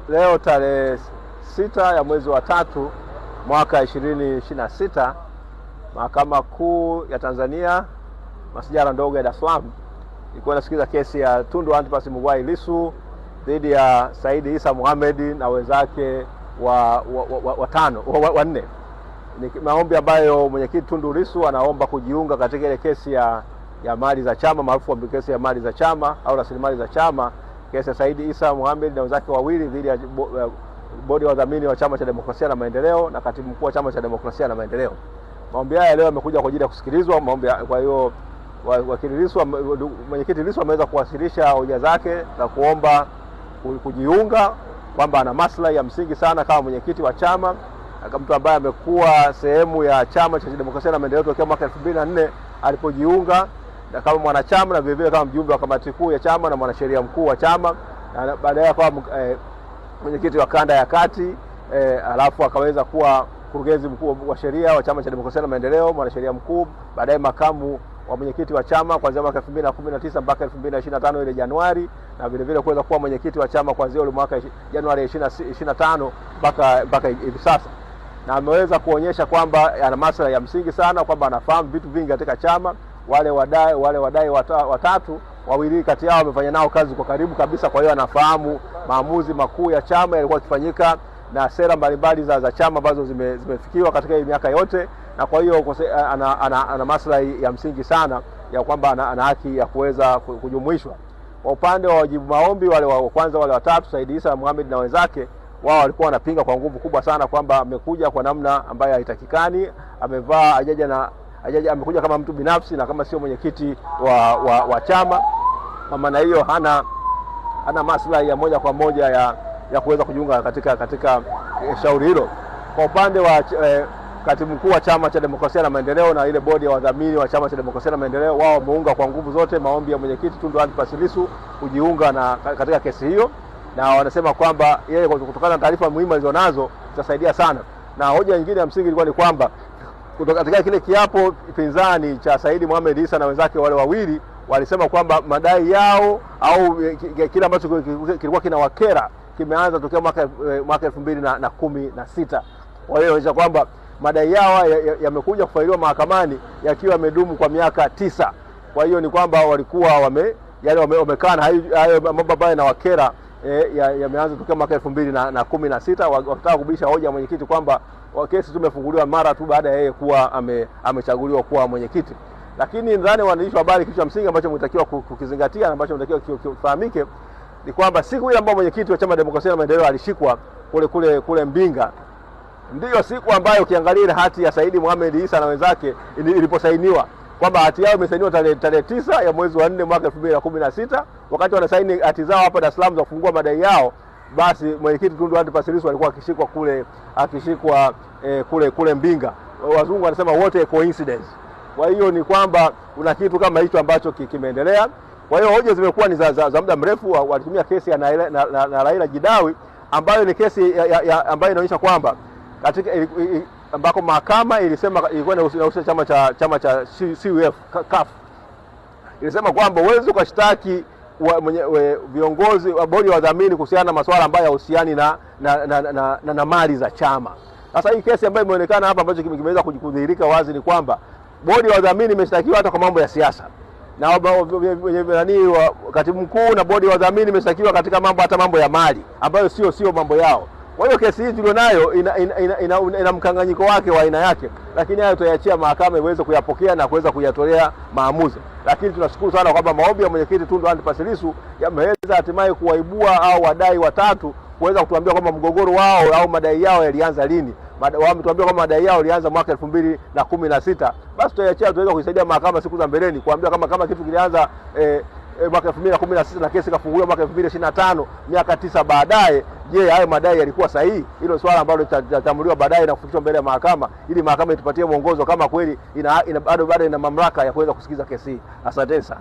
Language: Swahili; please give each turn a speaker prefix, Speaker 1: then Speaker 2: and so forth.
Speaker 1: Leo tarehe 6 ya mwezi wa 3 mwaka 2026, Mahakama Kuu ya Tanzania masijara ndogo ya Dar es Salaam ilikuwa inasikiliza kesi ya Tundu Antipas Mughwai Lissu dhidi ya Said Issa Mohamed na wenzake wanne. Ni maombi ambayo mwenyekiti Tundu Lissu anaomba kujiunga katika ile kesi ya mali za chama, maarufu kwa kesi ya mali za chama au rasilimali za chama, kesi ya Said Issa Mohamed na wenzake wawili dhidi ya bodi ya wadhamini wa Chama cha Demokrasia na Maendeleo na katibu mkuu wa Chama cha Demokrasia na Maendeleo. Maombi haya leo yamekuja kwa ajili ya kusikilizwa maombi. Kwa hiyo mwenyekiti Lissu ameweza kuwasilisha hoja zake za kuomba kujiunga, kwamba ana maslahi ya msingi sana kama mwenyekiti wa chama, kama mtu ambaye amekuwa sehemu ya Chama cha Demokrasia na Maendeleo tokea mwaka 2004 alipojiunga, na kama mwanachama na vile vile kama mjumbe wa kamati kuu ya chama na mwanasheria mkuu wa chama, na baadaye akawa mwenyekiti wa kanda ya kati, alafu akaweza kuwa mkurugenzi mkuu wa sheria wa Chama cha Demokrasia na Maendeleo, mwanasheria mkuu, baadaye makamu wa mwenyekiti wa chama kuanzia mwaka 2019 mpaka 2025 ile Januari, na vile vile kuweza kuwa mwenyekiti wa chama kuanzia ile mwaka Januari 2025 mpaka hivi sasa. Na ameweza kuonyesha kwamba ana masuala ya msingi sana, kwamba anafahamu vitu vingi katika chama. Wale wadai watatu, wawili kati yao wamefanya nao kazi kwa karibu kabisa, kwa hiyo anafahamu maamuzi makuu ya chama yalikuwa yakifanyika na sera mbalimbali za chama ambazo zimefikiwa katika hii miaka yote, na kwa hiyo ana maslahi ya msingi sana ya kwamba ana haki ya kuweza kujumuishwa. Kwa upande wa wajibu maombi, wale wa kwanza, wale watatu, Said Issa Mohamed na wenzake, wao walikuwa wanapinga kwa nguvu kubwa sana kwamba amekuja kwa namna ambayo haitakikani, amekuja kama mtu binafsi na kama sio mwenyekiti wa chama. Kwa maana hiyo hana maslahi ya moja kwa moja ya kuweza kujiunga katika shauri hilo. Kwa upande wa katibu mkuu wa Chama cha Demokrasia na Maendeleo na ile bodi ya wadhamini wa Chama cha Demokrasia na Maendeleo, wao wameunga kwa nguvu zote maombi ya mwenyekiti Tundu Antipas Lissu kujiunga katika kesi hiyo, na wanasema kwamba yeye kutokana na taarifa muhimu alizonazo zitasaidia sana. Na hoja nyingine ya msingi ilikuwa ni kwamba katika kile kiapo pinzani cha Said Mohamed Issa na wenzake wale wawili, walisema kwamba madai yao au kile ambacho kilikuwa kinawakera kimeanza tokea mwaka 2016. Kwa hiyo inaonyesha kwamba madai yao yamekuja kufailiwa mahakamani yakiwa yamedumu kwa miaka 9. Kwa hiyo ni kwamba walikuwa wamekana hayo mambo ambayo yanawakera yameanza tokea mwaka 2016, wakitaka kubisha hoja ya mwenyekiti kwamba kesi tumefunguliwa mara tu baada ya yeye kuwa amechaguliwa kuwa mwenyekiti. Lakini ndani waandishi wa habari, kitu cha msingi ambacho mnatakiwa kukizingatia na ambacho mnatakiwa kifahamike ni kwamba siku ile ambayo mwenyekiti wa Chama cha Demokrasia na Maendeleo alishikwa kule Mbinga, ndiyo siku ambayo ukiangalia ile hati ya Said Mohamed Issa na wenzake iliposainiwa, kwamba hati yao imesainiwa tarehe 9 ya mwezi wa 4 mwaka 2016. Wakati wanasaini hati zao hapa Dar es Salaam za kufungua madai yao, basi mwenyekiti Tundu Antipas Lissu alikuwa akishikwa kule Mbinga. Wazungu wanasema what a coincidence. Kwa hiyo ni kwamba una kitu kama hicho ambacho kimeendelea. Kwa hiyo hoja zimekuwa ni za muda mrefu. Walitumia kesi na Raila Jidawi, ambayo ni kesi ambayo inaonyesha kwamba katika ambako mahakama ilisema ilikuwa inahusisha chama cha CUF CUF, ilisema kwamba uwezo ukashtaki viongozi wa bodi ya wadhamini kuhusiana na masuala ambayo yahusiani na mali za chama. Sasa hii kesi ambayo imeonekana hapa, ambacho kimeweza kudhihirika wazi, ni kwamba bodi ya wadhamini imeshtakiwa hata kwa mambo ya siasa, na katibu mkuu na bodi ya wadhamini imeshtakiwa katika mambo ya mali ambayo sio mambo yao. Kwa hiyo kesi hii tulionayo ina mkanganyiko wake wa aina yake, lakini hayo tutaiachia mahakama iweze kuyapokea na kuweza kuyatolea maamuzi. Lakini tunashukuru sana kwamba maombi ya mwenyekiti Tundu Antipas Lissu yameweza hatimaye kuwaibua au wadai watatu kuweza kutuambia kwamba mgogoro wao au madai yao yalianza lini. Wametuambia kwamba madai yao yalianza mwaka 2016. Basi tutaiachia, tuweza kuisaidia mahakama siku za mbeleni kuambia kama kitu kilianza mwaka 2016 na kesi kafunguliwa mwaka 2025, miaka 9 baadaye, je, hayo madai yalikuwa sahihi? Hilo swala ambalo litatambuliwa baadaye na kufikishwa mbele ya mahakama, ili mahakama itupatie mwongozo kama kweli bado ina mamlaka ya kuweza kusikiza kesi hii. Asante sana.